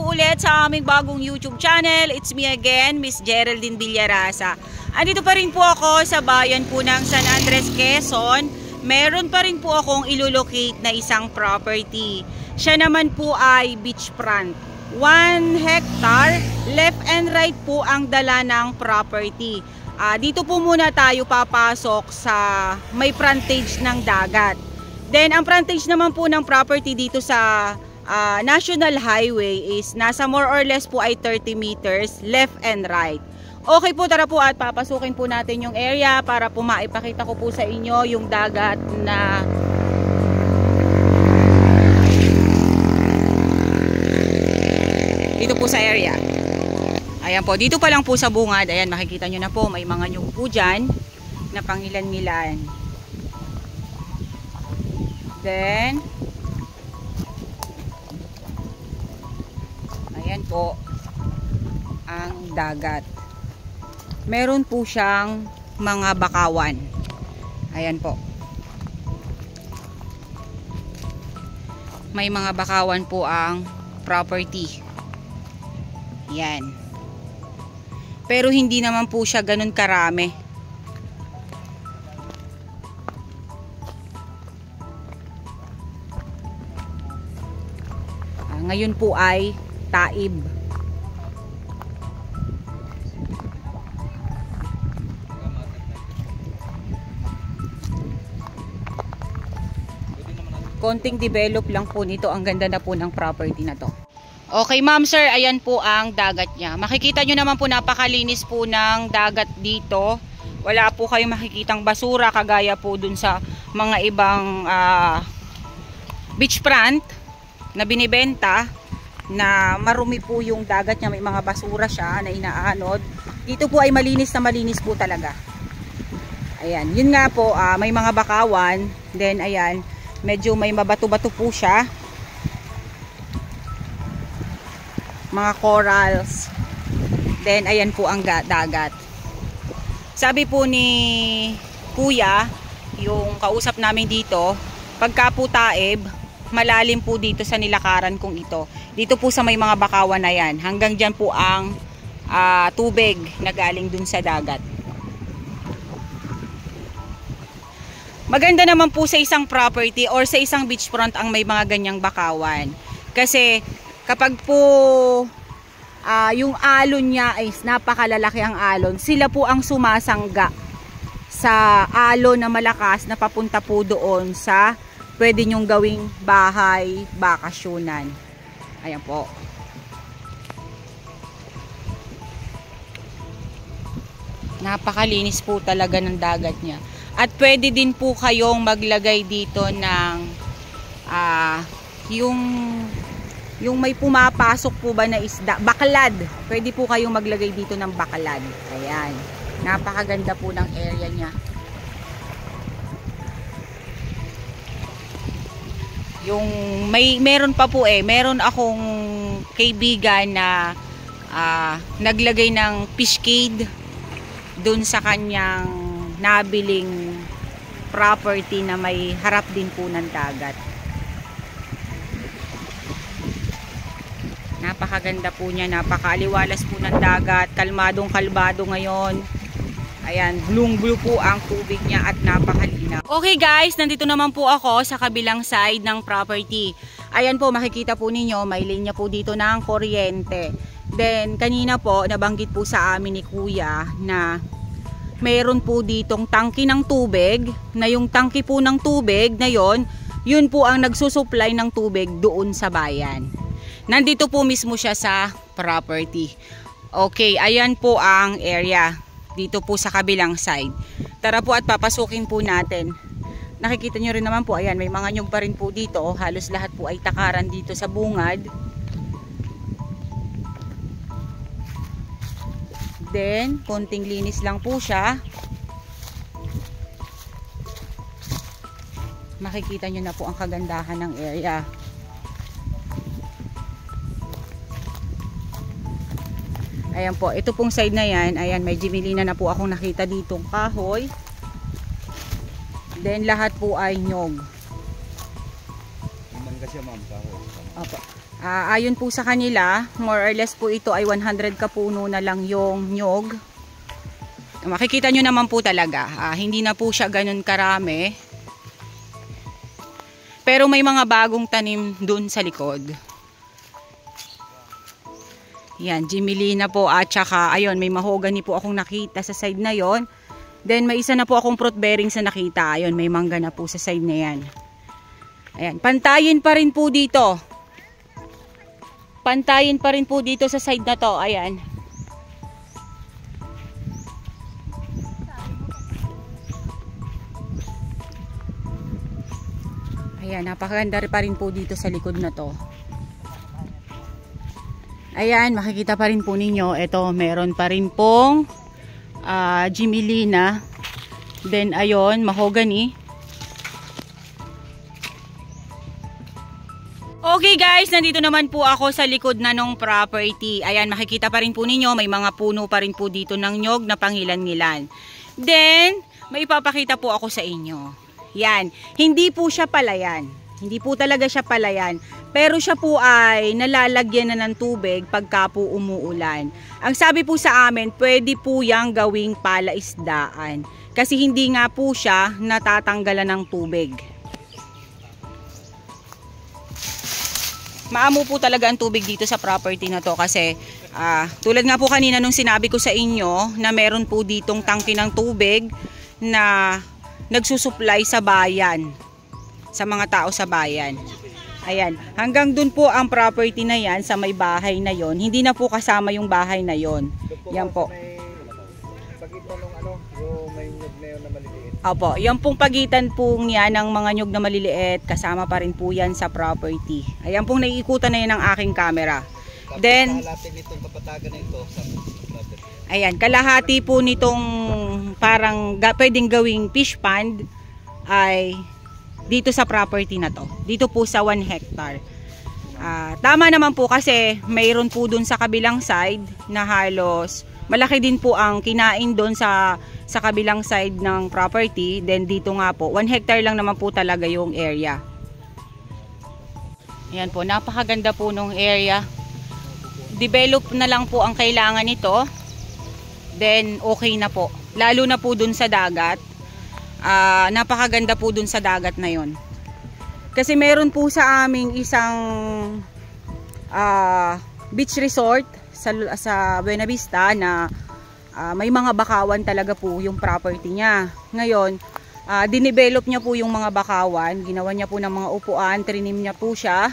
po ulit sa aming bagong YouTube channel. It's me again, Miss Geraldine Villarasa. Andito pa rin po ako sa bayan po ng San Andres, Quezon. Meron pa rin po akong ilolocate na isang property. Siya naman po ay beachfront. 1 hectare, left and right po ang dala ng property. Dito po muna tayo papasok sa may frontage ng dagat. Then ang frontage naman po ng property dito sa National Highway is nasa more or less po ay 30 meters left and right. Okay po, tara po at papasukin po natin yung area para po maipakita ko po sa inyo yung dagat na dito po sa area. Ayan po, dito pa lang po sa bungad, ayan makikita nyo na po, may mga nyug po dyan na pangilan-ngilan. Then, ayan po ang dagat. Meron po siyang mga bakawan. Ayan po. May mga bakawan po ang property. Ayan. Pero hindi naman po siya ganun karami. Ngayon po ay taib. Konting develop lang po nito. Ang ganda na po ng property na to. Okay ma'am sir, ayan po ang dagat niya. Makikita nyo naman po napakalinis po ng dagat dito. Wala po kayong makikitang basura kagaya po dun sa mga ibang beachfront na binibenta na marumi po yung dagat niya. May mga basura siya na inaanod. Dito po ay malinis na malinis po talaga. Ayan, yun nga po, may mga bakawan. Then ayan, medyo may mabato-bato po siya. Mga corals. Then ayan po ang dagat. Sabi po ni kuya, yung kausap namin dito, pagka po taib, malalim po dito sa nilakaran kong ito. Dito po sa may mga bakawan na yan. Hanggang dyan po ang tubig na galing dun sa dagat. Maganda naman po sa isang property or sa isang beachfront ang may mga ganyang bakawan. Kasi kapag po yung alon niya ay napakalalaki ang alon, sila po ang sumasangga sa alon na malakas na papunta po doon sa pwede nyong gawing bahay, bakasyunan. Ayan po. Napakalinis po talaga ng dagat niya. At pwede din po kayong maglagay dito ng yung may pumapasok po ba na isda, baklad. Pwede po kayong maglagay dito ng baklad. Ayan. Napakaganda po ng area niya. Yung meron pa po meron akong kaibigan na naglagay ng fish cage dun sa kanyang nabiling property na may harap din po ng dagat. Napakaganda po niya, napakaaliwalas po ng dagat, kalmadong kalmado ngayon. Ayan, blue po ang tubig niya at napakalinaw. Okay guys, nandito naman po ako sa kabilang side ng property. Ayan po, makikita po ninyo, may linya po dito ng kuryente. Then, kanina po, nabanggit po sa amin ni kuya na mayroon po ditong tangke ng tubig, na yung tangke po ng tubig na yun po ang nagsusupply ng tubig doon sa bayan. Nandito po mismo siya sa property. Okay, ayan po ang area. Dito po sa kabilang side. Tara po at papasukin po natin. Nakikita nyo rin naman po, ayan, may mga nyug pa rin po dito. Halos lahat po ay takaran dito sa bungad. Then, konting linis lang po siya. Makikita nyo na po ang kagandahan ng area. Ayan po, ito pong side na yan, ayan, may jimilina na po akong nakita ditong kahoy. Then lahat po ay nyog. Mangga siya, ma'am. Opo. Ayon po sa kanila, more or less po ito ay 100 kapuno na lang yung nyog. Makikita nyo naman po talaga, hindi na po siya ganun karami. Pero may mga bagong tanim dun sa likod. Yan, Jimilina po at saka ayun, may mahogany po akong nakita sa side na yon. Then may isa na po akong fruit bearing sa nakita. Ayun, may mangga na po sa side na yan. Ayan, pantayin pa rin po dito. Pantayin pa rin po dito sa side na to. Ayan. Ayan, napakaganda pa rin po dito sa likod na to. Ayan, makikita pa rin po ninyo. Ito, meron pa rin pong Jimilina. Then, ayun, mahogany. Okay guys, nandito naman po ako sa likod na nung property. Ayan, makikita pa rin po ninyo, may mga puno pa rin po dito ng nyog na pangilan-ngilan. Then, may ipapakita po ako sa inyo. Yan, hindi po siya palayan. Hindi po talaga siya palayan. Pero siya po ay nalalagyan na ng tubig pagka po umuulan. Ang sabi po sa amin, pwede po yang gawing palaisdaan. Kasi hindi nga po siya natatanggalan ng tubig. Maamo po talaga ang tubig dito sa property na to kasi tulad nga po kanina nung sinabi ko sa inyo na meron po ditong tangke ng tubig na nagsusupply sa bayan, sa mga tao sa bayan. Ayan, hanggang dun po ang property na yan sa may bahay na yon. Hindi na po kasama yung bahay na yon. Yan po. Pagitan ng yung may nyug na yun na maliliit. Opo, yan pong pagitan po niya ng mga nyug na maliliit, kasama pa rin po yan sa property. Ayan pong naiikutan na yan ng aking camera. Then, nitong kapatagan na ito sa ayan, kalahati po nitong parang pwedeng gawing fish pond ay dito sa property na to. Dito po sa 1 hectare. Tama naman po kasi mayroon po dun sa kabilang side na halos malaki din po ang kinain dun sa kabilang side ng property. Then dito nga po, 1 hectare lang naman po talaga yung area. Ayan po, napakaganda po nung area. Develop na lang po ang kailangan nito. Then okay na po. Lalo na po dun sa dagat. Napakaganda po dun sa dagat na yon. Kasi meron po sa aming isang beach resort sa Buena Vista na may mga bakawan talaga po yung property niya. Ngayon, dinevelop niya po yung mga bakawan. Ginawa niya po ng mga upuan, trinim niya po siya.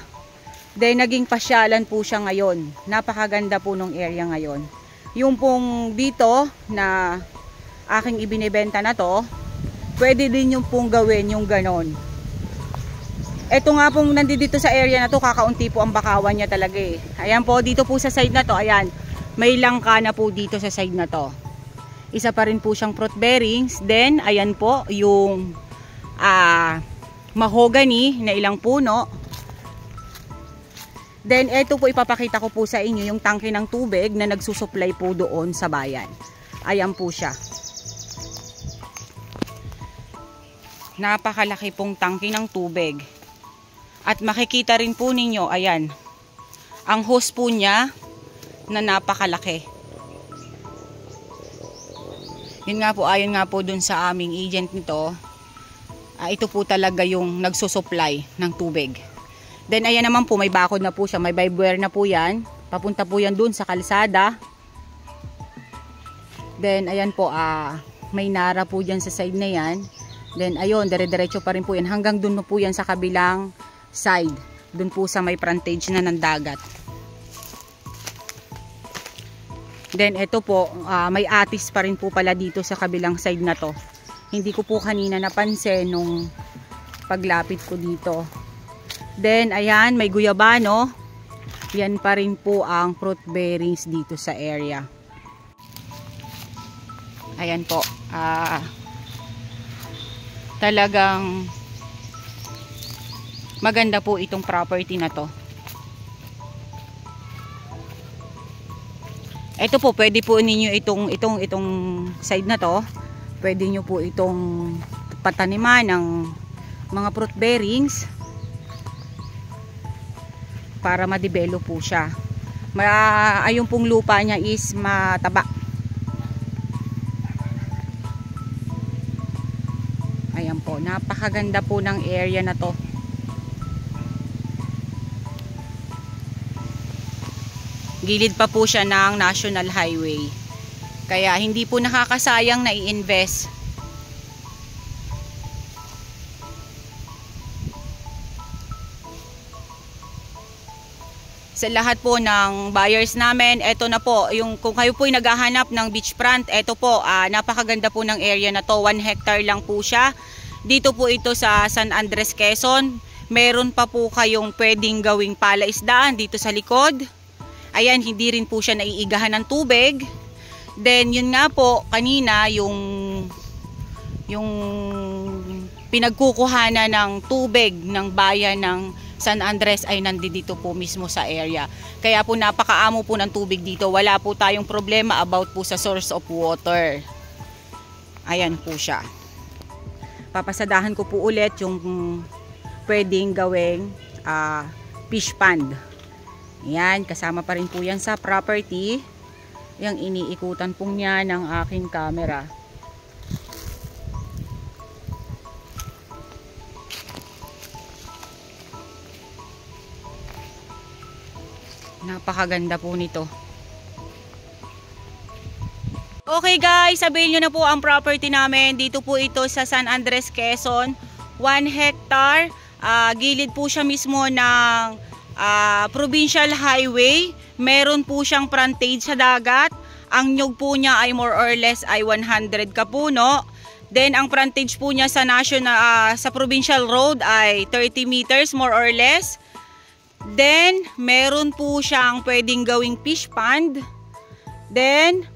Then naging pasyalan po siya ngayon. Napakaganda po nung area ngayon. Yung pong dito na aking ibinebenta na to, pwede din yung pong gawin yung ganon. Ito nga pong nandito sa area na to, kakaunti po ang bakawan niya talaga eh. Ayan po, dito po sa side na to, ayan, may langka na po dito sa side na to. Isa pa rin po siyang fruit bearings. Then, ayan po, yung mahogany na ilang puno. Then, ito po ipapakita ko po sa inyo yung tangke ng tubig na nagsusupply po doon sa bayan. Ayan po siya. Napakalaki pong tangke ng tubig. At makikita rin po ninyo, ayan, ang hose po niya na napakalaki. Yun nga po, ayon nga po dun sa aming agent nito, ito po talaga yung nagsusupply ng tubig. Then ayan naman po, may bakod na po siya, may barbware na po yan. Papunta po yan dun sa kalsada. Then ayan po, may nara po dyan sa side na yan. Then ayun, dire-diretso pa rin po yan. Hanggang dun po yan sa kabilang side. Dun po sa may frontage na ng dagat. Then ito po, may atis pa rin po pala dito sa kabilang side na to. Hindi ko po kanina napansin nung paglapit ko dito. Then ayan, may guyabano. Yan pa rin po ang fruit bearings dito sa area. Ayan po. Talagang maganda po itong property na to. Ito po, pwede po ninyo itong side na to. Pwede nyo po itong pataniman ng mga fruit bearings. para ma-develop po siya. Ayun pong lupa niya is mataba. Ayan po, napakaganda po ng area na to. Gilid pa po siya ng National Highway. Kaya hindi po nakakasayang na i-invest. Sa lahat po ng buyers namin, eto na po, yung kung kayo po ay naghahanap ng beachfront, eto po, napakaganda po ng area na to. 1 hectare lang po siya. Dito po ito sa San Andres, Quezon. Meron pa po kayong pwedeng gawing palaisdaan dito sa likod. Ayan, hindi rin po siya naiigahan ng tubig. Then yun nga po kanina yung pinagkukuhanan ng tubig ng bayan ng San Andres ay nandito po mismo sa area. Kaya po napakaamo po ng tubig dito. Wala po tayong problema about po sa source of water. Ayan po siya. Papasadahan ko po ulit yung pwedeng gawing fish pond. Ayan, kasama pa rin po yan sa property. Yung iniikutan po niya ng aking camera. Napakaganda po nito. Okay guys, sabihin nyo na po ang property namin. Dito po ito sa San Andres, Quezon. 1 hectare. Gilid po siya mismo ng provincial highway. Meron po siyang frontage sa dagat. Ang nyug po niya ay more or less ay 100 kapuno. Then ang frontage po niya sa sa provincial road ay 30 meters more or less. Then meron po siyang pwedeng gawing fish pond. Then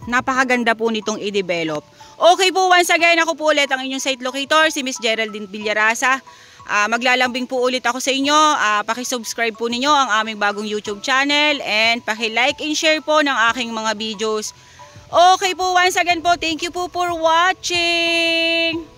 napakaganda po nitong i-develop. Okay po, once again ako po ulit ang inyong site locator, si Miss Geraldine Villarasa. Maglalambing po ulit ako sa inyo. Paki-subscribe po ninyo ang aming bagong YouTube channel and paki-like and share po ng aking mga videos. Okay po, once again po, thank you po for watching.